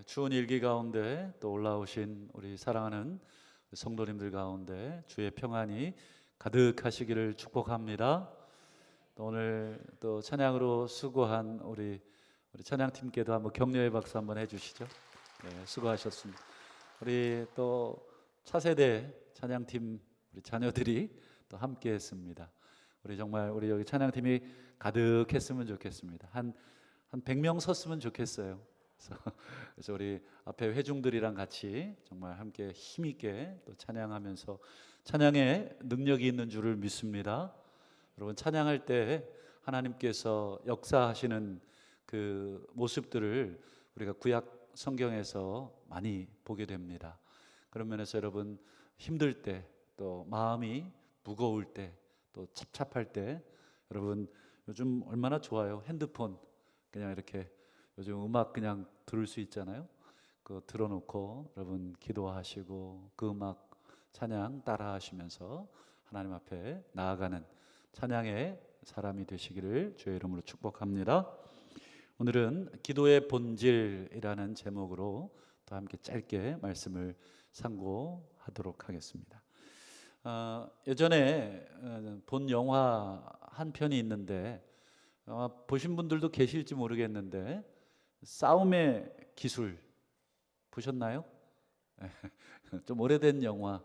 추운 일기 가운데 또 올라오신 우리 사랑하는 성도님들 가운데 주의 평안이 가득하시기를 축복합니다. 또 오늘 또 찬양으로 수고한 우리 찬양팀께도 한번 격려의 박수 한번 해주시죠. 수고하셨습니다. 우리 또 차세대 찬양팀 우리 자녀들이 또 함께했습니다. 우리 정말 우리 여기 찬양팀이 가득했으면 좋겠습니다. 한 100명 섰으면 좋겠어요. 그래서 우리 앞에 회중들이랑 같이 정말 함께 힘있게 또 찬양하면서 찬양에 능력이 있는 줄을 믿습니다. 여러분, 찬양할 때 하나님께서 역사하시는 그 모습들을 우리가 구약 성경에서 많이 보게 됩니다. 그런 면에서 여러분, 힘들 때, 또 마음이 무거울 때, 또 찹찹할 때, 여러분 요즘 얼마나 좋아요. 핸드폰 그냥 이렇게 요즘 음악 그냥 들을 수 있잖아요. 그거 들어놓고 여러분 기도하시고 그 음악 찬양 따라 하시면서 하나님 앞에 나아가는 찬양의 사람이 되시기를 주의 이름으로 축복합니다. 오늘은 기도의 본질이라는 제목으로 또 함께 짧게 말씀을 상고하도록 하겠습니다. 예전에 본 영화 한 편이 있는데 보신 분들도 계실지 모르겠는데 싸움의 기술 보셨나요? 좀 오래된 영화,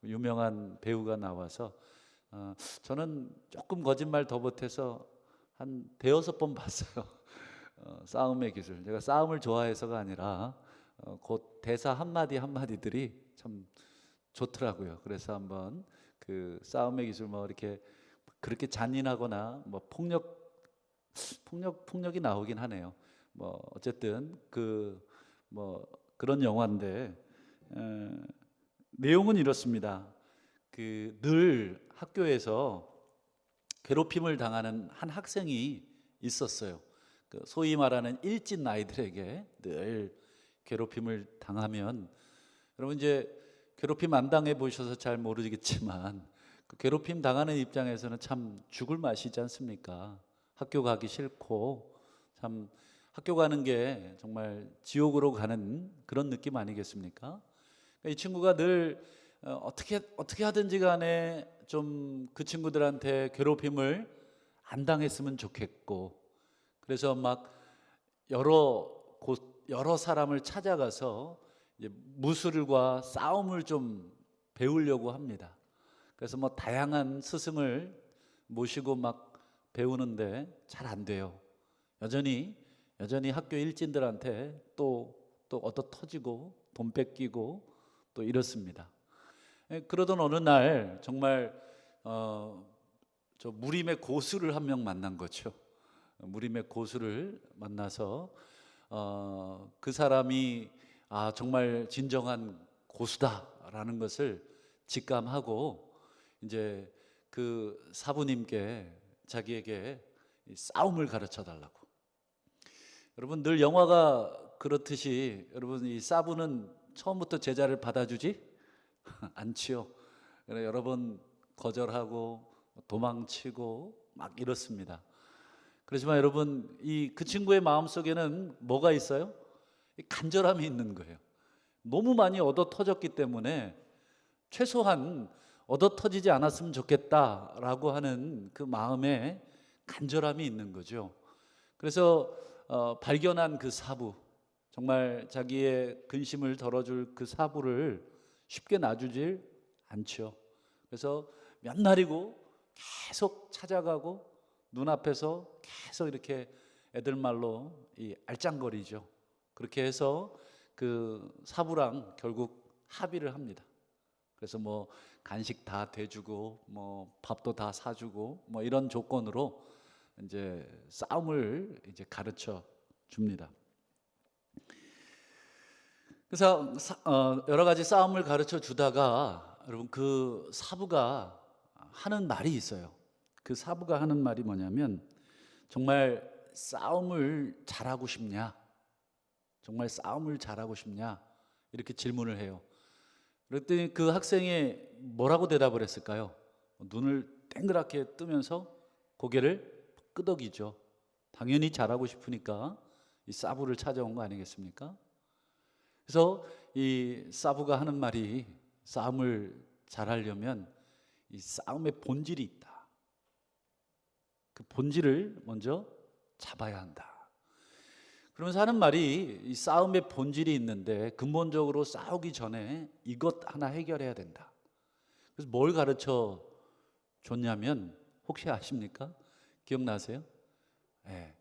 유명한 배우가 나와서 저는 조금 거짓말 더 보태서 한 대여섯 번 봤어요. 싸움의 기술. 제가 싸움을 좋아해서가 아니라 그 대사 한마디 한마디들이 참 좋더라고요. 그래서 한번 그 싸움의 기술 뭐 이렇게 그렇게 잔인하거나 뭐 폭력이 나오긴 하네요. 뭐 어쨌든 뭐 그런 영화인데 내용은 이렇습니다. 늘 학교에서 괴롭힘을 당하는 한 학생이 있었어요. 소위 말하는 일진 아이들에게 늘 괴롭힘을 당하면, 여러분 이제 괴롭힘 안 당해 보셔서 잘 모르겠지만 그 괴롭힘 당하는 입장에서는 참 죽을 맛이지 않습니까? 학교 가기 싫고 참 학교 가는 게 정말 지옥으로 가는 그런 느낌 아니겠습니까? 이 친구가 늘 어떻게 하든지 간에 좀 그 친구들한테 괴롭힘을 안 당했으면 좋겠고, 그래서 막 여러 사람을 찾아가서 이제 무술과 싸움을 좀 배우려고 합니다. 그래서 뭐 다양한 스승을 모시고 막 배우는데 잘 안 돼요. 여전히 학교 일진들한테 또 얻어 터지고 돈 뺏기고 또 이렇습니다. 그러던 어느 날 정말 저 무림의 고수를 한 명 만난 거죠. 무림의 고수를 만나서 그 사람이 정말 진정한 고수다라는 것을 직감하고 이제 그 사부님께 자기에게 싸움을 가르쳐 달라고. 여러분, 늘 영화가 그렇듯이 여러분 이 사부는 처음부터 제자를 받아주지 않지요. 여러 번 거절하고 도망치고 막 이렇습니다. 그렇지만 여러분, 그 친구의 마음속에는 뭐가 있어요? 간절함이 있는 거예요. 너무 많이 얻어 터졌기 때문에 최소한 얻어 터지지 않았으면 좋겠다라고 하는 그 마음에 간절함이 있는 거죠. 그래서 발견한 그 사부, 정말 자기의 근심을 덜어줄 그 사부를 쉽게 놔주질 않죠. 그래서 몇 날이고 계속 찾아가고 눈앞에서 계속 이렇게 애들 말로 알짱거리죠. 그렇게 해서 그 사부랑 결국 합의를 합니다. 그래서 뭐 간식 다 대주고 뭐 밥도 다 사주고 뭐 이런 조건으로 이제 싸움을 이제 가르쳐 줍니다. 그래서 여러 가지 싸움을 가르쳐 주다가 여러분 그 사부가 하는 말이 있어요. 그 사부가 하는 말이 뭐냐면, 정말 싸움을 잘하고 싶냐? 정말 싸움을 잘하고 싶냐? 이렇게 질문을 해요. 그랬더니 그 학생이 뭐라고 대답을 했을까요? 눈을 땡그랗게 뜨면서 고개를 끄덕이죠. 당연히 잘하고 싶으니까 이 사부를 찾아온 거 아니겠습니까? 그래서 이 사부가 하는 말이 싸움을 잘하려면 이 싸움의 본질이 있다. 그 본질을 먼저 잡아야 한다. 그러면서 하는 말이 이 싸움의 본질이 있는데 근본적으로 싸우기 전에 이것 하나 해결해야 된다. 그래서 뭘 가르쳐 줬냐면 혹시 아십니까? 기억나세요? 네.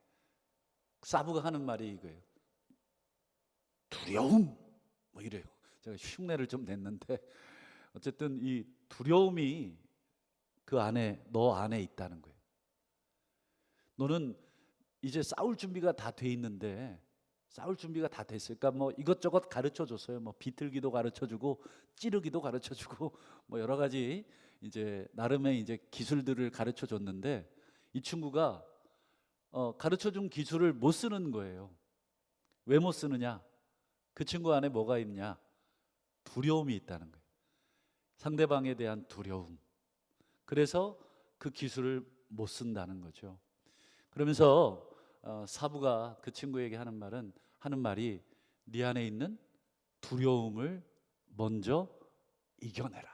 사부가 하는 말이 이거예요. 두려움 뭐 이래요. 제가 흉내를 좀 냈는데 어쨌든 이 두려움이 그 안에 너 안에 있다는 거예요. 너는 이제 싸울 준비가 다 돼 있는데 싸울 준비가 다 됐을까? 뭐 이것저것 가르쳐 줬어요. 뭐 비틀기도 가르쳐 주고 찌르기도 가르쳐 주고 뭐 여러 가지 이제 나름의 이제 기술들을 가르쳐 줬는데 이 친구가 가르쳐 준 기술을 못 쓰는 거예요. 왜 못 쓰느냐? 그 친구 안에 뭐가 있냐? 두려움이 있다는 거예요. 상대방에 대한 두려움. 그래서 그 기술을 못 쓴다는 거죠. 그러면서 사부가 그 친구에게 하는 말이 네 안에 있는 두려움을 먼저 이겨내라.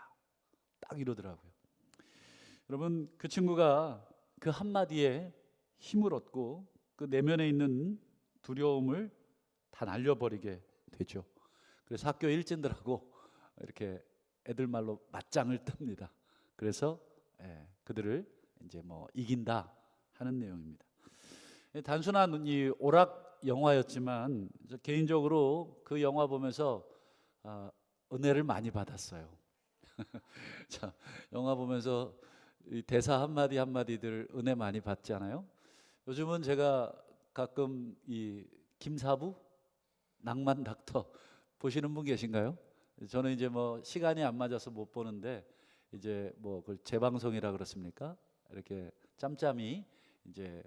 딱 이러더라고요. 여러분, 그 친구가 그 한마디에 힘을 얻고 그 내면에 있는 두려움을 다 날려버리게 되죠. 그래서 학교 일진들하고 이렇게 애들 말로 맞짱을 뜹니다. 그래서 그들을 이제 뭐 이긴다 하는 내용입니다. 단순한 이 오락 영화였지만 개인적으로 그 영화 보면서 은혜를 많이 받았어요. 자, 영화 보면서 이 대사 한마디 한마디들 은혜 많이 받잖아요. 요즘은 제가 가끔 이 김사부 낭만 닥터 보시는 분 계신가요? 저는 이제 뭐 시간이 안 맞아서 못 보는데 이제 뭐 그걸 재방송이라 그렇습니까? 이렇게 짬짬이 이제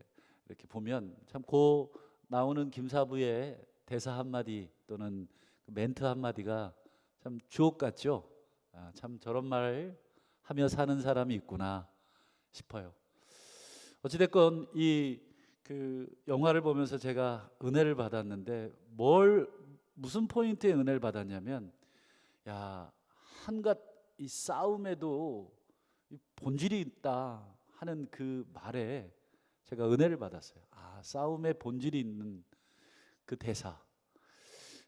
이렇게 보면 참 고 나오는 김사부의 대사 한마디 또는 멘트 한마디가 참 주옥 같죠? 참 저런 말 하며 사는 사람이 있구나 싶어요. 어찌됐건 이 그 영화를 보면서 제가 은혜를 받았는데 무슨 포인트에 은혜를 받았냐면 한갓 이 싸움에도 본질이 있다 하는 그 말에 제가 은혜를 받았어요. 싸움에 본질이 있는 그 대사.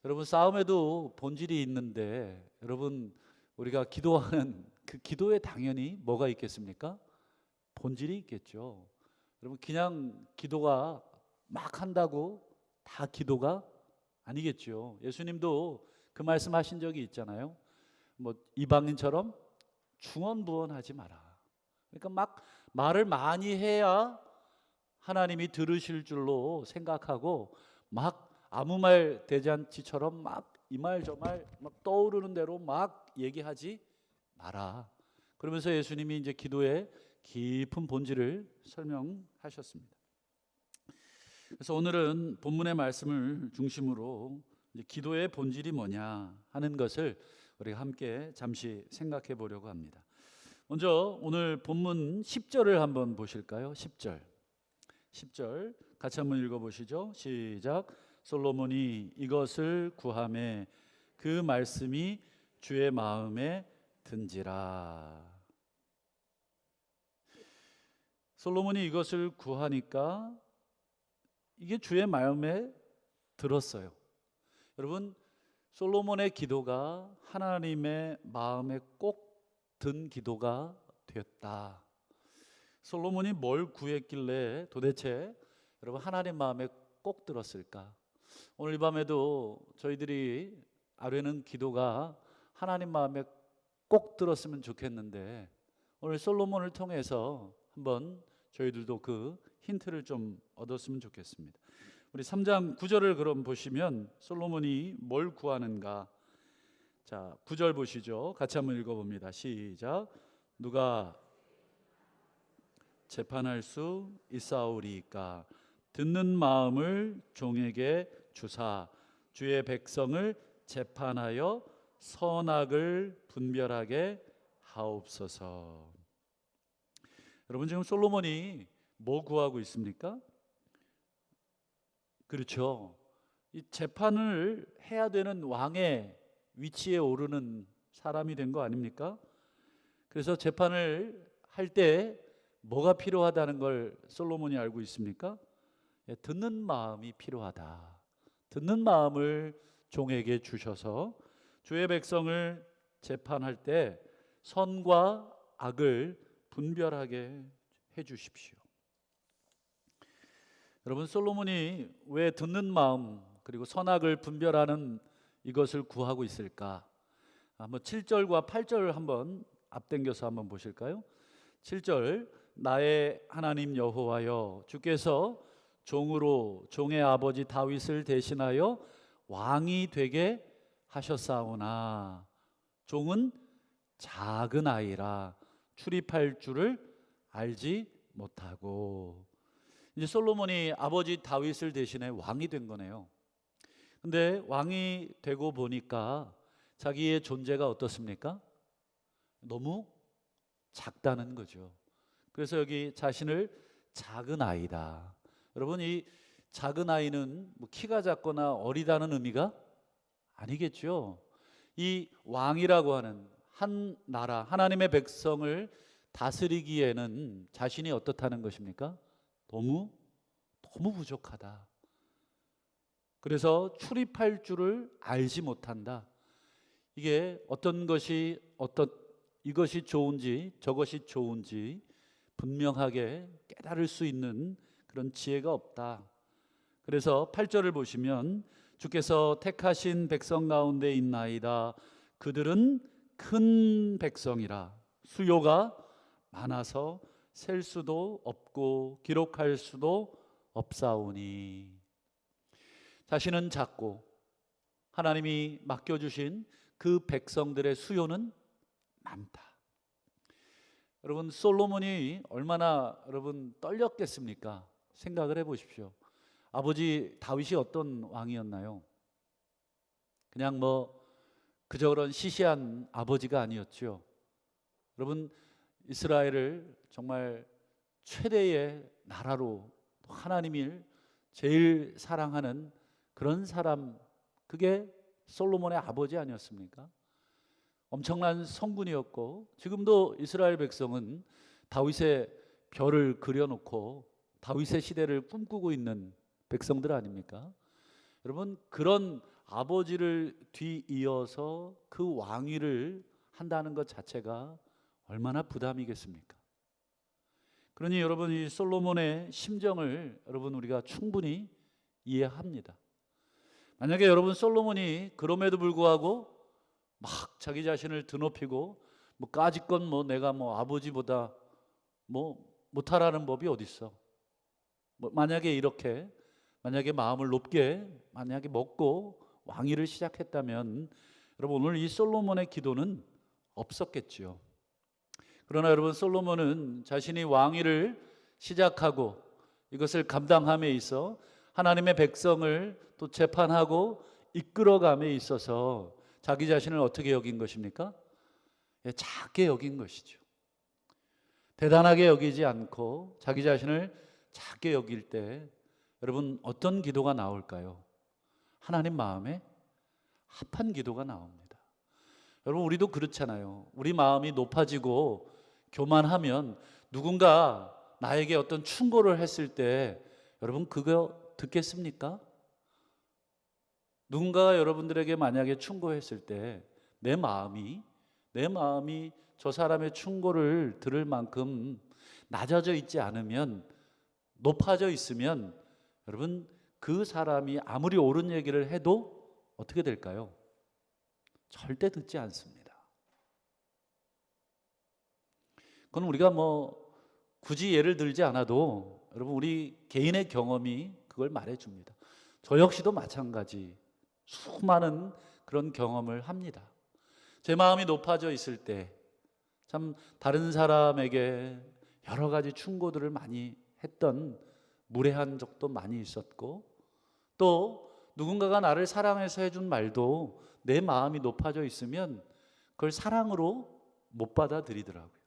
여러분, 싸움에도 본질이 있는데 여러분, 우리가 기도하는 그 기도에 당연히 뭐가 있겠습니까? 본질이 있겠죠. 여러분, 그냥 기도가 막 한다고 다 기도가 아니겠죠. 예수님도 그 말씀하신 적이 있잖아요. 뭐 이방인처럼 중언부언하지 마라. 그러니까 막 말을 많이 해야 하나님이 들으실 줄로 생각하고 막 아무 말 대잔치처럼 막 이 말 저 말 막 떠오르는 대로 막 얘기하지 마라. 그러면서 예수님이 이제 기도의 깊은 본질을 설명하셨습니다. 그래서 오늘은 본문의 말씀을 중심으로 이제 기도의 본질이 뭐냐 하는 것을 우리가 함께 잠시 생각해 보려고 합니다. 먼저 오늘 본문 10절을 한번 보실까요? 10절 같이 한번 읽어보시죠. 시작. 솔로몬이 이것을 구하매 그 말씀이 주의 마음에 든지라. 솔로몬이 이것을 구하니까 이게 주의 마음에 들었어요. 여러분, 솔로몬의 기도가 하나님의 마음에 꼭 든 기도가 되었다. 솔로몬이 뭘 구했길래 도대체 여러분 하나님 마음에 꼭 들었을까? 오늘 이 밤에도 저희들이 아뢰는 기도가 하나님 마음에 꼭 들었으면 좋겠는데 오늘 솔로몬을 통해서 한번 저희들도 그 힌트를 좀 얻었으면 좋겠습니다. 우리 3장 9절을 그럼 보시면 솔로몬이 뭘 구하는가? 자, 9절 보시죠. 같이 한번 읽어봅니다. 시작. 누가 재판할 수 있사오리이까? 듣는 마음을 종에게 주사 주의 백성을 재판하여 선악을 분별하게 하옵소서. 여러분, 지금 솔로몬이 뭐 구하고 있습니까? 그렇죠. 이 재판을 해야 되는 왕의 위치에 오르는 사람이 된 거 아닙니까? 그래서 재판을 할 때 뭐가 필요하다는 걸 솔로몬이 알고 있습니까? 듣는 마음이 필요하다. 듣는 마음을 종에게 주셔서 주의 백성을 재판할 때 선과 악을 분별하게 해 주십시오. 여러분, 솔로몬이 왜 듣는 마음 그리고 선악을 분별하는 이것을 구하고 있을까? 한번 7절과 8절 한번 앞당겨서 한번 보실까요? 7절, 나의 하나님 여호와여, 주께서 종으로 종의 아버지 다윗을 대신하여 왕이 되게 하셨사오나 종은 작은 아이라 출입할 줄을 알지 못하고. 이제 솔로몬이 아버지 다윗을 대신해 왕이 된 거네요. 근데 왕이 되고 보니까 자기의 존재가 어떻습니까? 너무 작다는 거죠. 그래서 여기 자신을 작은 아이다. 여러분, 이 작은 아이는 뭐 키가 작거나 어리다는 의미가 아니겠죠. 이 왕이라고 하는 한 나라, 하나님의 백성을 다스리기에는 자신이 어떻다는 것입니까? 너무 부족하다. 그래서 출입할 줄을 알지 못한다. 이게 이것이 좋은지 저것이 좋은지 분명하게 깨달을 수 있는 그런 지혜가 없다. 그래서 8절을 보시면 주께서 택하신 백성 가운데 있나이다. 그들은 큰 백성이라 수요가 많아서 셀 수도 없고 기록할 수도 없사오니. 자신은 작고 하나님이 맡겨주신 그 백성들의 수요는 많다. 여러분, 솔로몬이 얼마나 떨렸겠습니까? 생각을 해보십시오. 아버지 다윗이 어떤 왕이었나요? 그냥 그저 그런 시시한 아버지가 아니었죠. 여러분, 이스라엘을 정말 최대의 나라로, 하나님을 제일 사랑하는 그런 사람, 그게 솔로몬의 아버지 아니었습니까? 엄청난 성군이었고, 지금도 이스라엘 백성은 다윗의 별을 그려놓고 다윗의 시대를 꿈꾸고 있는 백성들 아닙니까? 여러분, 그런 아버지를 뒤이어서 그 왕위를 한다는 것 자체가 얼마나 부담이겠습니까? 그러니 여러분, 이 솔로몬의 심정을 우리가 충분히 이해합니다. 만약에 여러분, 솔로몬이 그럼에도 불구하고 막 자기 자신을 드높이고 까짓건 내가 아버지보다 못하라는 법이 어디 있어? 만약에 마음을 높게 먹고 왕위를 시작했다면 여러분, 오늘 이 솔로몬의 기도는 없었겠지요. 그러나 여러분, 솔로몬은 자신이 왕위를 시작하고 이것을 감당함에 있어 하나님의 백성을 또 재판하고 이끌어감에 있어서 자기 자신을 어떻게 여긴 것입니까? 작게 여긴 것이죠. 대단하게 여기지 않고 자기 자신을 작게 여길 때 여러분, 어떤 기도가 나올까요? 하나님 마음에 합한 기도가 나옵니다. 여러분, 우리도 그렇잖아요. 우리 마음이 높아지고 교만하면 누군가 나에게 어떤 충고를 했을 때 여러분, 그거 듣겠습니까? 누군가가 여러분들에게 만약에 충고했을 때 내 마음이 저 사람의 충고를 들을 만큼 낮아져 있지 않으면, 높아져 있으면 여러분, 그 사람이 아무리 옳은 얘기를 해도 어떻게 될까요? 절대 듣지 않습니다. 그건 우리가 굳이 예를 들지 않아도 여러분, 우리 개인의 경험이 그걸 말해줍니다. 저 역시도 마찬가지 수많은 그런 경험을 합니다. 제 마음이 높아져 있을 때 참 다른 사람에게 여러 가지 충고들을 많이 했던 무례한 적도 많이 있었고, 또 누군가가 나를 사랑해서 해준 말도 내 마음이 높아져 있으면 그걸 사랑으로 못 받아들이더라고요.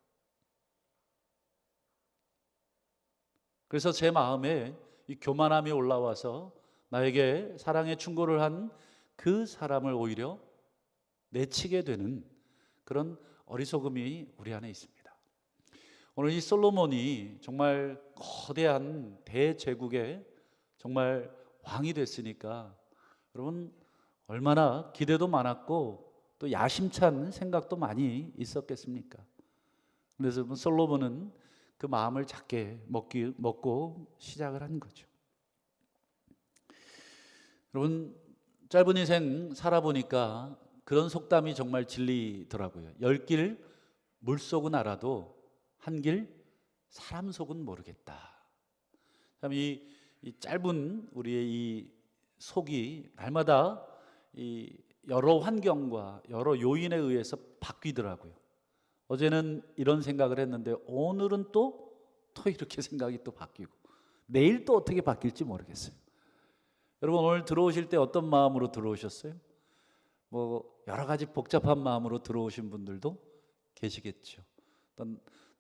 그래서 제 마음에 이 교만함이 올라와서 나에게 사랑의 충고를 한 그 사람을 오히려 내치게 되는 그런 어리석음이 우리 안에 있습니다. 오늘 이 솔로몬이 정말 거대한 대제국의 정말 왕이 됐으니까 여러분 얼마나 기대도 많았고 또 야심찬 생각도 많이 있었겠습니까? 그래서 솔로몬은 그 마음을 작게 먹고 시작을 한 거죠. 여러분 짧은 인생 살아보니까 그런 속담이 정말 진리더라고요. 10길 물속은 알아도 한 길 사람 속은 모르겠다. 참 이 짧은 우리의 이 속이 날마다 이 여러 환경과 여러 요인에 의해서 바뀌더라고요. 어제는 이런 생각을 했는데 오늘은 또 이렇게 생각이 또 바뀌고 내일 또 어떻게 바뀔지 모르겠어요. 여러분 오늘 들어오실 때 어떤 마음으로 들어오셨어요? 뭐 여러 가지 복잡한 마음으로 들어오신 분들도 계시겠죠.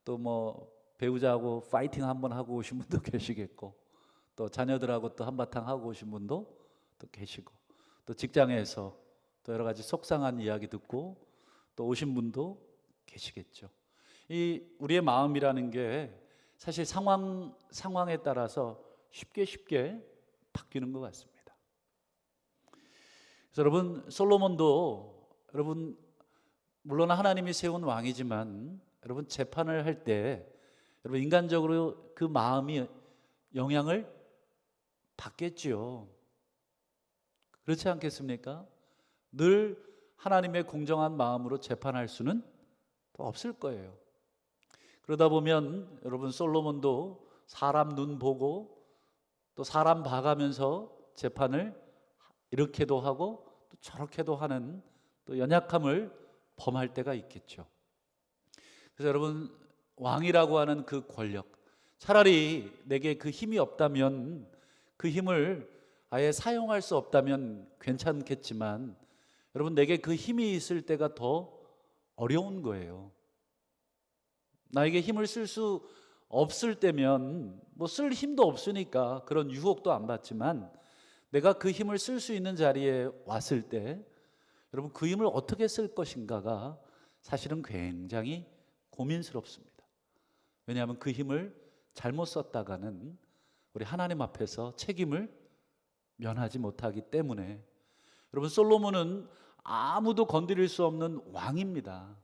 또 뭐 배우자하고 파이팅 한번 하고 오신 분도 계시겠고, 또 자녀들하고 또 한바탕 하고 오신 분도 또 계시고, 또 직장에서 또 여러 가지 속상한 이야기 듣고 또 오신 분도 계시겠죠. 이 우리의 마음이라는 게 사실 상황에 따라서 쉽게 바뀌는 것 같습니다. 그래서 여러분 솔로몬도 여러분 물론 하나님이 세운 왕이지만 여러분 재판을 할 때 여러분 인간적으로 그 마음이 영향을 받겠지요. 그렇지 않겠습니까? 늘 하나님의 공정한 마음으로 재판할 수는 또 없을 거예요. 그러다 보면 여러분 솔로몬도 사람 눈 보고 또 사람 봐가면서 재판을 이렇게도 하고 또 저렇게도 하는 또 연약함을 범할 때가 있겠죠. 그래서 여러분 왕이라고 하는 그 권력, 차라리 내게 그 힘이 없다면 그 힘을 아예 사용할 수 없다면 괜찮겠지만 여러분 내게 그 힘이 있을 때가 더 어려운 거예요. 나에게 힘을 쓸 수 없을 때면 뭐 쓸 힘도 없으니까 그런 유혹도 안 받지만 내가 그 힘을 쓸 수 있는 자리에 왔을 때 여러분 그 힘을 어떻게 쓸 것인가가 사실은 굉장히 고민스럽습니다. 왜냐하면 그 힘을 잘못 썼다가는 우리 하나님 앞에서 책임을 면하지 못하기 때문에 여러분 솔로몬은 아무도 건드릴 수 없는 왕입니다.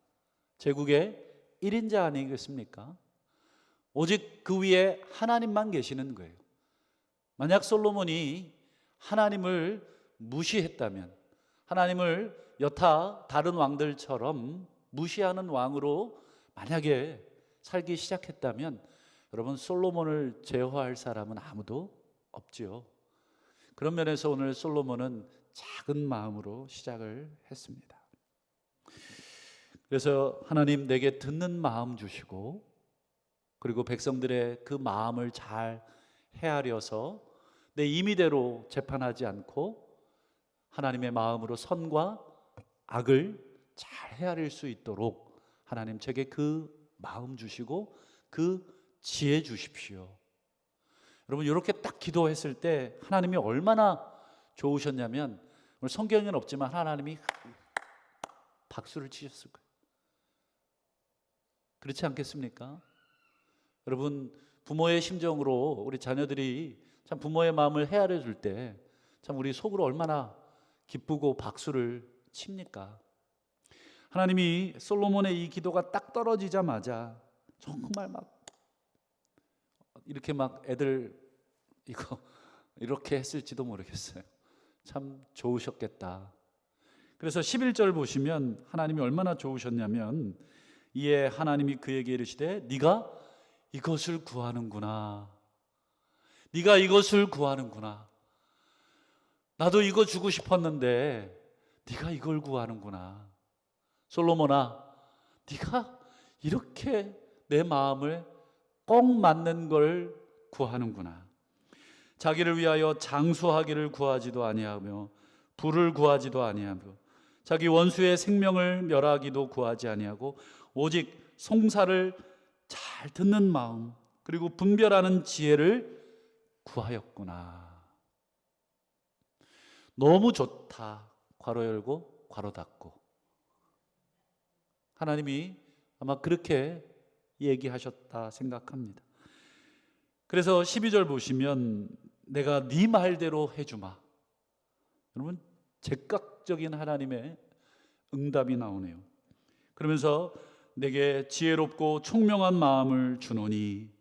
제국의 1인자 아니겠습니까? 오직 그 위에 하나님만 계시는 거예요. 만약 솔로몬이 하나님을 무시했다면, 하나님을 여타 다른 왕들처럼 무시하는 왕으로 만약에 살기 시작했다면 여러분 솔로몬을 제어할 사람은 아무도 없지요. 그런 면에서 오늘 솔로몬은 작은 마음으로 시작을 했습니다. 그래서 하나님 내게 듣는 마음 주시고 그리고 백성들의 그 마음을 잘 헤아려서 내 임의대로 재판하지 않고 하나님의 마음으로 선과 악을 잘 헤아릴 수 있도록 하나님 제게 그 마음 주시고 그 지혜 주십시오. 여러분 이렇게 딱 기도했을 때 하나님이 얼마나 좋으셨냐면 오늘 성경에는 없지만 하나님이 박수를 치셨을 거예요. 그렇지 않겠습니까? 여러분 부모의 심정으로 우리 자녀들이 참 부모의 마음을 헤아려 줄 때 참 우리 속으로 얼마나 기쁘고 박수를 칩니까? 하나님이 솔로몬의 이 기도가 딱 떨어지자마자 정말 막 이렇게 막 애들 이거 이렇게 했을지도 모르겠어요. 참 좋으셨겠다. 그래서 11절 보시면 하나님이 얼마나 좋으셨냐면 이에 하나님이 그에게 이르시되 네가 이것을 구하는구나. 네가 이것을 구하는구나. 나도 이거 주고 싶었는데 네가 이걸 구하는구나. 솔로몬아, 네가 이렇게 내 마음을 꼭 맞는 걸 구하는구나. 자기를 위하여 장수하기를 구하지도 아니하며 부를 구하지도 아니하며 자기 원수의 생명을 멸하기도 구하지 아니하고 오직 송사를 잘 듣는 마음 그리고 분별하는 지혜를 구하였구나. 너무 좋다. 괄호 열고 괄호 닫고. 하나님이 아마 그렇게 얘기하셨다 생각합니다. 그래서 12절 보시면 내가 네 말대로 해주마. 여러분 즉각적인 하나님의 응답이 나오네요. 그러면서 내게 지혜롭고 총명한 마음을 주노니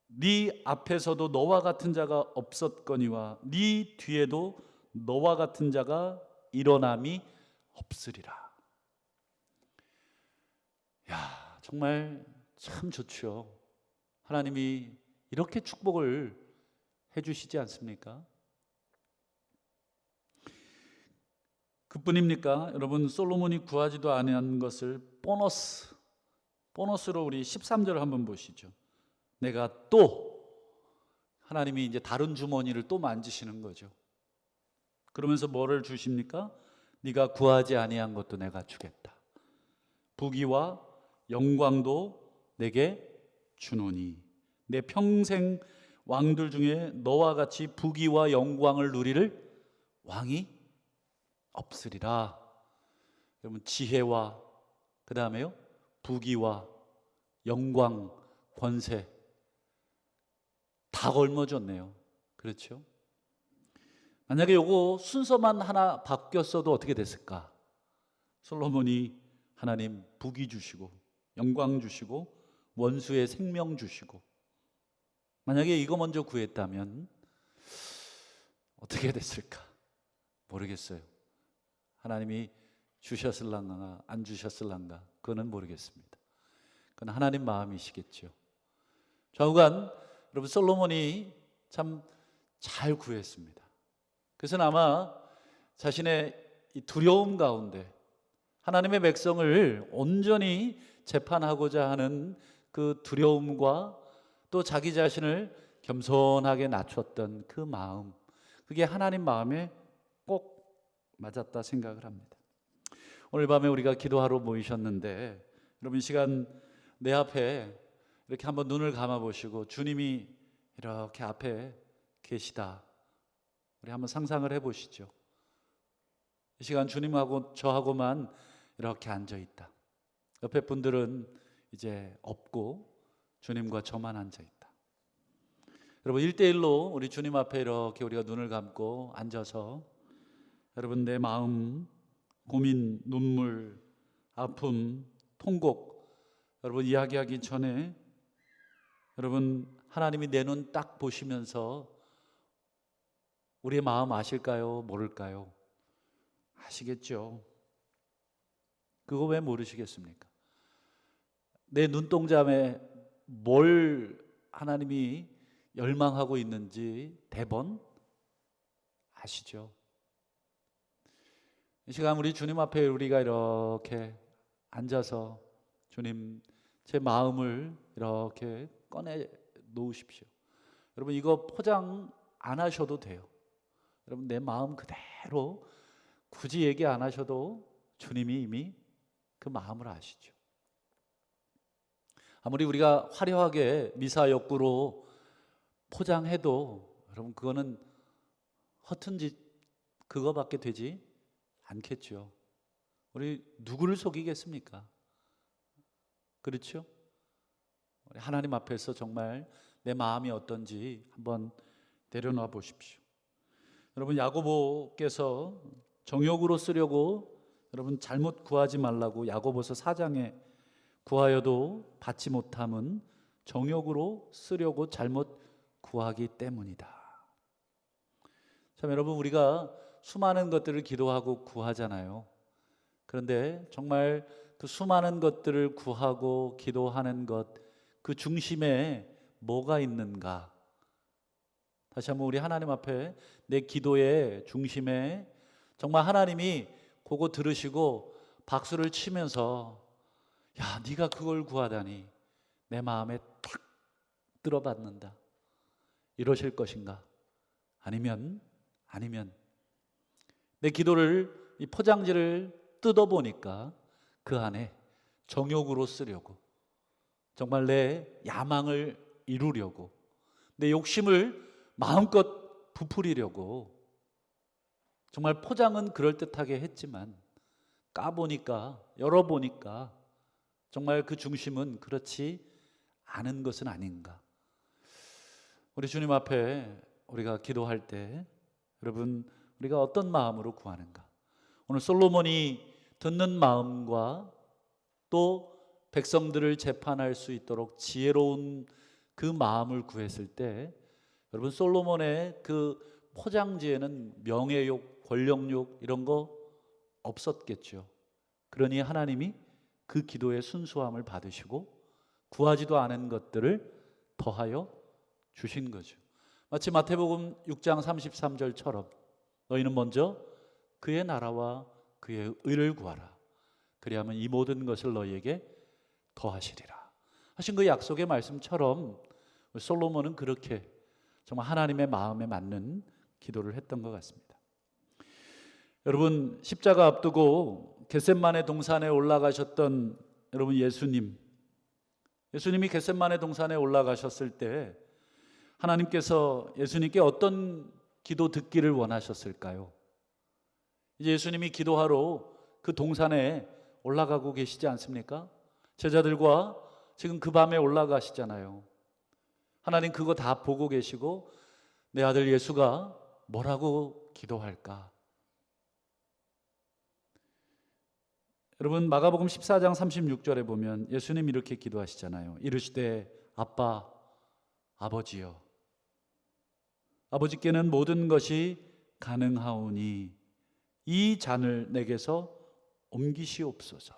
네 앞에서도 너와 같은 자가 없었거니와 네 뒤에도 너와 같은 자가 일어남이 없으리라. 야, 정말 참 좋죠. 하나님이 이렇게 축복을 해주시지 않습니까? 그뿐입니까? 여러분, 솔로몬이 구하지도 아니한 것을 보너스로 우리 13절을 한번 보시죠. 내가 또, 하나님이 이제 다른 주머니를 또 만지시는 거죠. 그러면서 뭐를 주십니까? 네가 구하지 아니한 것도 내가 주겠다. 부귀와 영광도 내게 주노니 내 평생 왕들 중에 너와 같이 부귀와 영광을 누리를 왕이 없으리라. 여러분 지혜와 그 다음에요 부귀와 영광, 권세 다 걸머졌네요. 그렇죠? 만약에 요거 순서만 하나 바뀌었어도 어떻게 됐을까? 솔로몬이 하나님 부귀 주시고 영광 주시고 원수의 생명 주시고, 만약에 이거 먼저 구했다면 어떻게 됐을까? 모르겠어요. 하나님이 주셨을랑가 안 주셨을랑가 그거는 모르겠습니다. 그건 하나님 마음이시겠죠. 좌우간 여러분 솔로몬이 참 잘 구했습니다. 그래서 아마 자신의 이 두려움 가운데 하나님의 백성을 온전히 재판하고자 하는 그 두려움과 또 자기 자신을 겸손하게 낮췄던 그 마음, 그게 하나님 마음에 꼭 맞았다 생각을 합니다. 오늘 밤에 우리가 기도하러 모이셨는데 여러분 이 시간 내 앞에 이렇게 한번 눈을 감아 보시고 주님이 이렇게 앞에 계시다, 우리 한번 상상을 해 보시죠. 이 시간 주님하고 저하고만 이렇게 앉아 있다. 옆에 분들은 이제 없고 주님과 저만 앉아 있다. 여러분 1대1로 우리 주님 앞에 이렇게 우리가 눈을 감고 앉아서 여러분 내 마음, 고민, 눈물, 아픔, 통곡 여러분 이야기하기 전에 여러분 하나님이 내 눈 딱 보시면서 우리의 마음 아실까요? 모를까요? 아시겠죠? 그거 왜 모르시겠습니까? 내 눈동자에 뭘 하나님이 열망하고 있는지 대번 아시죠? 이 시간 우리 주님 앞에 우리가 이렇게 앉아서 주님 제 마음을 이렇게 꺼내 놓으십시오. 여러분 이거 포장 안 하셔도 돼요. 여러분 내 마음 그대로 굳이 얘기 안 하셔도 주님이 이미 그 마음을 아시죠. 아무리 우리가 화려하게 미사역구로 포장해도 여러분 그거는 허튼 짓 그거밖에 되지 않겠죠. 우리 누구를 속이겠습니까? 그렇죠? 우리 하나님 앞에서 정말 내 마음이 어떤지 한번 내려놔 보십시오. 여러분 야고보께서 정욕으로 쓰려고 여러분 잘못 구하지 말라고 야고보서 4장에 구하여도 받지 못함은 정욕으로 쓰려고 잘못 구하기 때문이다. 참 여러분 우리가 수많은 것들을 기도하고 구하잖아요. 그런데 정말 그 수많은 것들을 구하고 기도하는 것, 그 중심에 뭐가 있는가? 다시 한번 우리 하나님 앞에 내 기도의 중심에 정말 하나님이 그거 들으시고 박수를 치면서 야 네가 그걸 구하다니 내 마음에 탁 들어받는다 이러실 것인가? 아니면 내 기도를 이 포장지를 뜯어보니까 그 안에 정욕으로 쓰려고 정말 내 야망을 이루려고 내 욕심을 마음껏 부풀리려고 정말 포장은 그럴듯하게 했지만 까보니까, 열어보니까 정말 그 중심은 그렇지 않은 것은 아닌가. 우리 주님 앞에 우리가 기도할 때 여러분, 우리가 어떤 마음으로 구하는가? 오늘 솔로몬이 듣는 마음과 또 백성들을 재판할 수 있도록 지혜로운 그 마음을 구했을 때, 여러분, 솔로몬의 그 포장지에는 명예욕, 권력욕 이런 거 없었겠죠. 그러니 하나님이 그 기도의 순수함을 받으시고 구하지도 않은 것들을 더하여 주신 거죠. 마치 마태복음 6장 33절처럼 너희는 먼저 그의 나라와 그의 의를 구하라. 그리하면 이 모든 것을 너희에게 더하시리라 하신 그 약속의 말씀처럼 솔로몬은 그렇게 정말 하나님의 마음에 맞는 기도를 했던 것 같습니다. 여러분, 십자가 앞두고 겟셋마네 동산에 올라가셨던 여러분 예수님이 겟셋마네 동산에 올라가셨을 때 하나님께서 예수님께 어떤 기도 듣기를 원하셨을까요? 이제 예수님이 기도하러 그 동산에 올라가고 계시지 않습니까? 제자들과 지금 그 밤에 올라가시잖아요. 하나님 그거 다 보고 계시고 내 아들 예수가 뭐라고 기도할까? 여러분, 마가복음 14장 36절에 보면 예수님 이렇게 기도하시잖아요. 이르시되 아빠, 아버지여, 아버지께는 모든 것이 가능하오니 이 잔을 내게서 옮기시옵소서.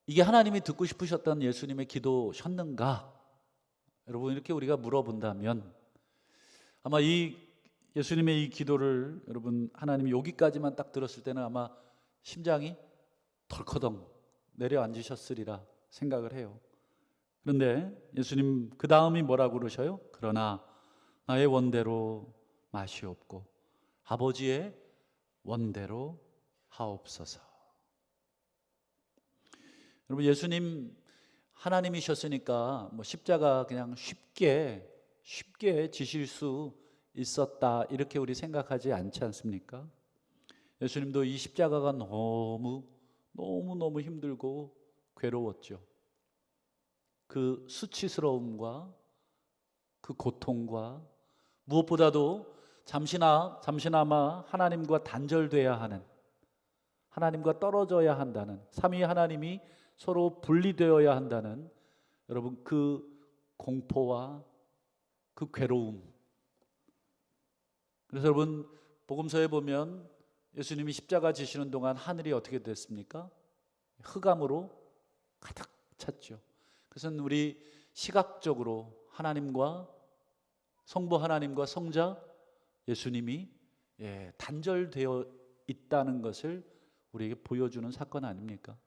이게 하나님이 듣고 싶으셨던 예수님의 기도셨는가? 여러분, 이렇게 우리가 물어본다면 아마 이 예수님의 이 기도를 여러분, 하나님이 여기까지만 딱 들었을 때는 아마 심장이 덜커덩 내려앉으셨으리라 생각을 해요. 그런데 예수님 그 다음이 뭐라고 그러셔요? 그러나 나의 원대로 마시옵고 아버지의 원대로 하옵소서. 여러분, 예수님 하나님이셨으니까 뭐 십자가 그냥 쉽게 지실 수 있었다 이렇게 우리 생각하지 않지 않습니까? 예수님도 이 십자가가 너무 힘들고 괴로웠죠. 그 수치스러움과 그 고통과 무엇보다도 잠시나마 하나님과 단절돼야 하는, 하나님과 떨어져야 한다는, 삼위 하나님이 서로 분리되어야 한다는 여러분 그 공포와 그 괴로움. 그래서 여러분, 복음서에 보면 예수님이 십자가 지시는 동안 하늘이 어떻게 됐습니까? 흑암으로 가득 찼죠. 그래서 우리 시각적으로 하나님과 성부 하나님과 성자 예수님이 단절되어 있다는 것을 우리에게 보여주는 사건 아닙니까?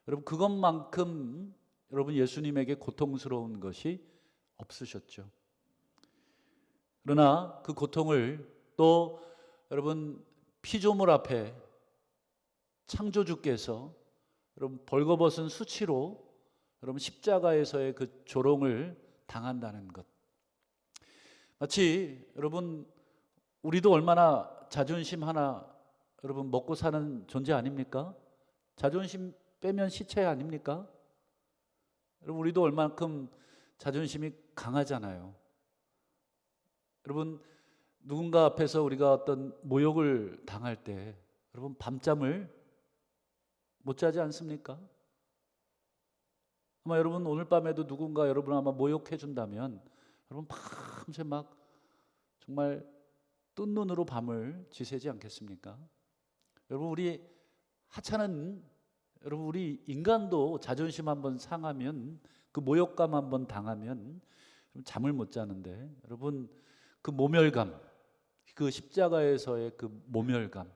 여러분, 그것만큼 여러분 예수님에게 고통스러운 것이 없으셨죠. 그러나 그 고통을 또 여러분 피조물 앞에 창조주께서 여러분 벌거벗은 수치로 여러분 십자가에서의 그 조롱을 당한다는 것. 마치 여러분 우리도 얼마나 자존심 하나 여러분 먹고 사는 존재 아닙니까? 자존심 빼면 시체 아닙니까? 여러분, 우리도 얼만큼 자존심이 강하잖아요. 여러분, 누군가 앞에서 우리가 어떤 모욕을 당할 때 여러분 밤잠을 못 자지 않습니까? 아마 여러분 오늘 밤에도 누군가 여러분 아마 모욕해 준다면 여러분 밤새 막 정말 뜬 눈으로 밤을 지새지 않겠습니까? 여러분, 우리 하찮은 여러분 우리 인간도 자존심 한번 상하면 그 모욕감 한번 당하면 잠을 못 자는데 여러분 그 모멸감, 그 십자가에서의 그 모멸감,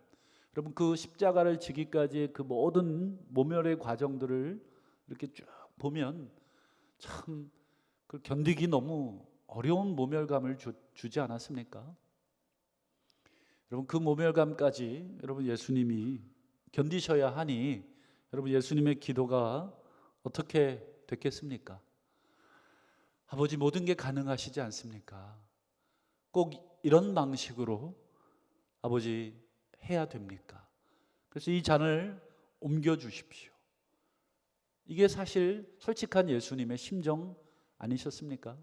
여러분 그 십자가를 지기까지의 그 모든 모멸의 과정들을 이렇게 쭉 보면 참 그 견디기 너무 어려운 모멸감을 주지 않았습니까? 여러분 그 모멸감까지 여러분 예수님이 견디셔야 하니 여러분 예수님의 기도가 어떻게 됐겠습니까? 아버지 모든 게 가능하시지 않습니까? 꼭 이런 방식으로 아버지 해야 됩니까? 그래서 이 잔을 옮겨 주십시오. 이게 사실 솔직한 예수님의 심정 아니셨습니까?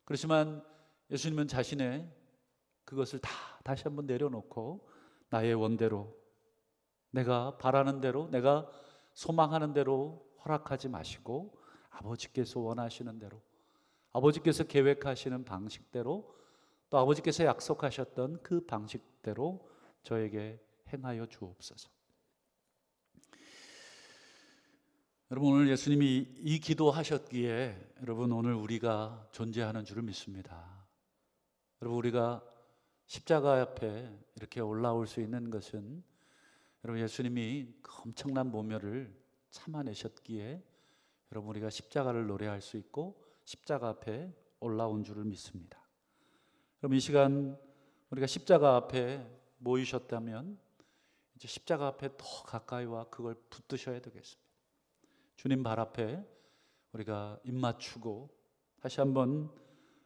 그렇지만 예수님은 자신의 그것을 다 다시 한번 내려놓고 나의 원대로, 내가 바라는 대로, 내가 소망하는 대로 허락하지 마시고 아버지께서 원하시는 대로, 아버지께서 계획하시는 방식대로, 또 아버지께서 약속하셨던 그 방식대로 저에게 행하여 주옵소서. 여러분, 오늘 예수님이 이 기도하셨기에 여러분 오늘 우리가 존재하는 줄을 믿습니다. 여러분, 우리가 십자가 앞에 이렇게 올라올 수 있는 것은 여러분 예수님이 그 엄청난 모멸을 참아내셨기에 여러분 우리가 십자가를 노래할 수 있고 십자가 앞에 올라온 줄을 믿습니다. 그럼 이 시간 우리가 십자가 앞에 모이셨다면 이제 십자가 앞에 더 가까이 와 그걸 붙드셔야 되겠습니다. 주님 발 앞에 우리가 입 맞추고 다시 한번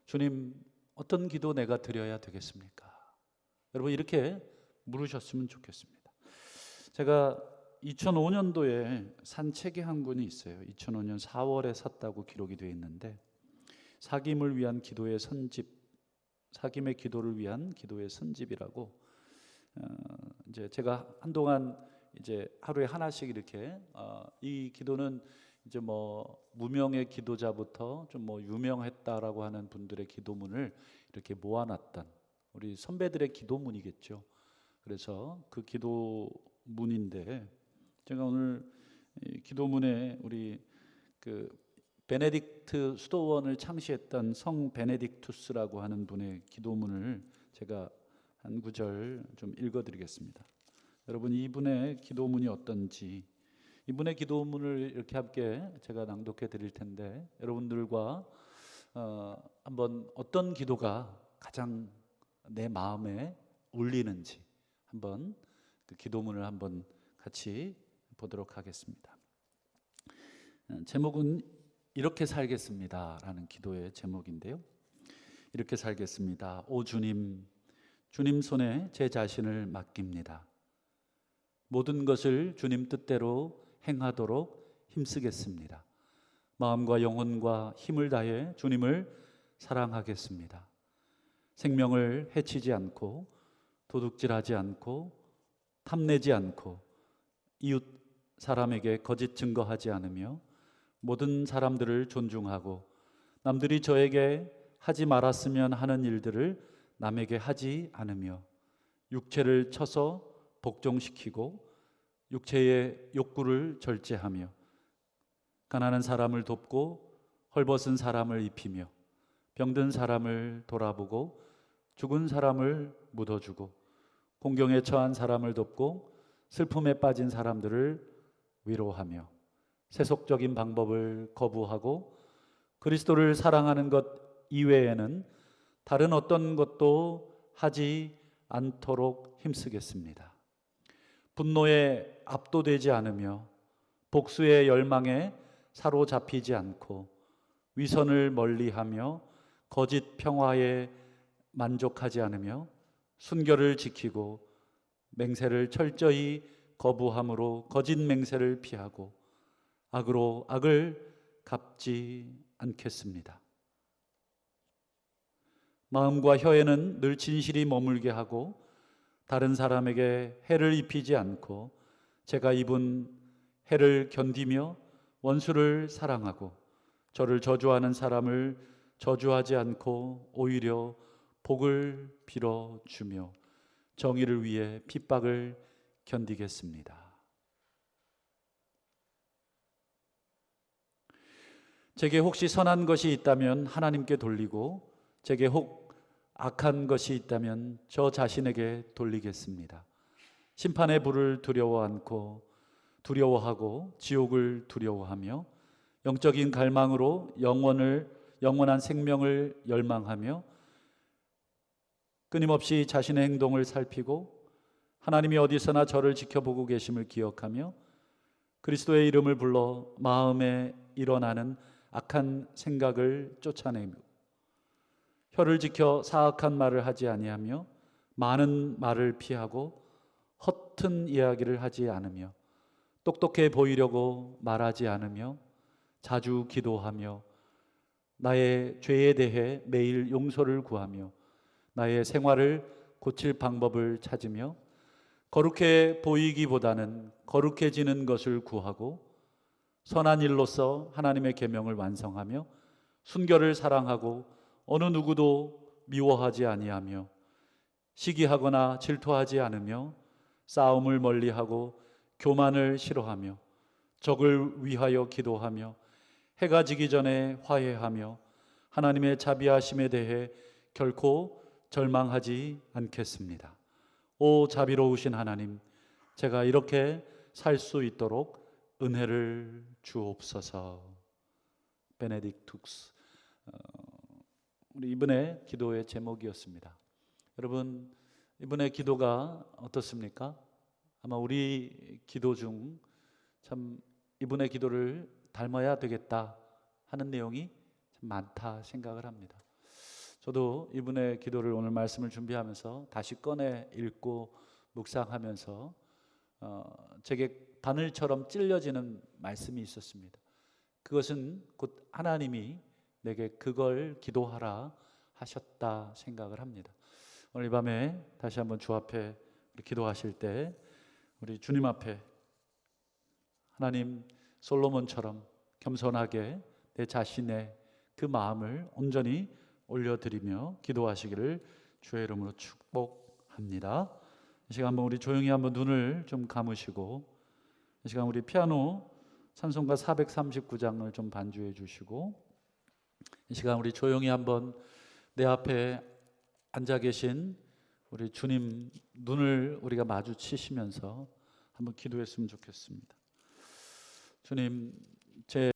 주님, 어떤 기도 내가 드려야 되겠습니까? 여러분 이렇게 물으셨으면 좋겠습니다. 제가 2005년도에 산 책이 한 권이 있어요. 2005년 4월에 샀다고 기록이 되어 있는데, 사귐을 위한 기도의 선집, 사귐의 기도를 위한 기도의 선집이라고, 이제 제가 한동안 이제 하루에 하나씩 이렇게 이 기도는 이제 뭐 무명의 기도자부터 좀 뭐 유명했다라고 하는 분들의 기도문을 이렇게 모아놨던 우리 선배들의 기도문이겠죠. 그래서 그 기도문인데, 제가 오늘 이 기도문에 우리 그 베네딕트 수도원을 창시했던 성 베네딕투스라고 하는 분의 기도문을 제가 한 구절 좀 읽어드리겠습니다. 여러분, 이분의 기도문이 어떤지, 이분의 기도문을 이렇게 함께 제가 낭독해 드릴 텐데, 여러분들과 한번 어떤 기도가 가장 내 마음에 울리는지 한번 그 기도문을 한번 같이 보도록 하겠습니다. 제목은 이렇게 살겠습니다 라는 기도의 제목인데요. 이렇게 살겠습니다. 오 주님, 주님 손에 제 자신을 맡깁니다. 모든 것을 주님 뜻대로 행하도록 힘쓰겠습니다. 마음과 영혼과 힘을 다해 주님을 사랑하겠습니다. 생명을 해치지 않고 도둑질하지 않고 탐내지 않고 이웃 사람에게 거짓 증거하지 않으며 모든 사람들을 존중하고 남들이 저에게 하지 말았으면 하는 일들을 남에게 하지 않으며 육체를 쳐서 복종시키고 육체의 욕구를 절제하며 가난한 사람을 돕고 헐벗은 사람을 입히며 병든 사람을 돌아보고 죽은 사람을 묻어주고 공경에 처한 사람을 돕고 슬픔에 빠진 사람들을 위로하며 세속적인 방법을 거부하고 그리스도를 사랑하는 것 이외에는 다른 어떤 것도 하지 않도록 힘쓰겠습니다. 분노에 압도되지 않으며 복수의 열망에 사로잡히지 않고 위선을 멀리하며 거짓 평화에 만족하지 않으며 순결을 지키고 맹세를 철저히 거부함으로 거짓 맹세를 피하고 악으로 악을 갚지 않겠습니다. 마음과 혀에는 늘 진실이 머물게 하고 다른 사람에게 해를 입히지 않고 제가 입은 해를 견디며 원수를 사랑하고 저를 저주하는 사람을 저주하지 않고 오히려 복을 빌어주며 정의를 위해 핍박을 견디겠습니다. 제게 혹시 선한 것이 있다면 하나님께 돌리고 제게 혹 악한 것이 있다면 저 자신에게 돌리겠습니다. 심판의 불을 두려워하고 지옥을 두려워하며 영적인 갈망으로 영원한 생명을 열망하며 끊임없이 자신의 행동을 살피고 하나님이 어디서나 저를 지켜보고 계심을 기억하며 그리스도의 이름을 불러 마음에 일어나는 악한 생각을 쫓아내며 혀를 지켜 사악한 말을 하지 아니하며 많은 말을 피하고 허튼 이야기를 하지 않으며 똑똑해 보이려고 말하지 않으며 자주 기도하며 나의 죄에 대해 매일 용서를 구하며 나의 생활을 고칠 방법을 찾으며 거룩해 보이기보다는 거룩해지는 것을 구하고 선한 일로서 하나님의 계명을 완성하며 순결을 사랑하고 어느 누구도 미워하지 아니하며 시기하거나 질투하지 않으며 싸움을 멀리하고 교만을 싫어하며 적을 위하여 기도하며 해가 지기 전에 화해하며 하나님의 자비하심에 대해 결코 절망하지 않겠습니다. 오 자비로우신 하나님, 제가 이렇게 살 수 있도록 은혜를 주옵소서. 베네딕투스. 우리 이분의 기도의 제목이었습니다. 여러분, 이분의 기도가 어떻습니까? 아마 우리 기도 중 참 이분의 기도를 닮아야 되겠다 하는 내용이 참 많다 생각을 합니다. 저도 이분의 기도를 오늘 말씀을 준비하면서 다시 꺼내 읽고 묵상하면서 제게 바늘처럼 찔려지는 말씀이 있었습니다. 그것은 곧 하나님이 내게 그걸 기도하라 하셨다 생각을 합니다. 오늘 이 밤에 다시 한번 주 앞에 기도하실 때 우리 주님 앞에 하나님 솔로몬처럼 겸손하게 내 자신의 그 마음을 온전히 올려드리며 기도하시기를 주의 이름으로 축복합니다. 이 시간 한번 우리 조용히 한번 눈을 좀 감으시고 이 시간 우리 피아노 찬송가 439장을 좀 반주해 주시고 이 시간 우리 조용히 한번 내 앞에 앉아 계신 우리 주님 눈을 우리가 마주치시면서 한번 기도했으면 좋겠습니다. 주님, 제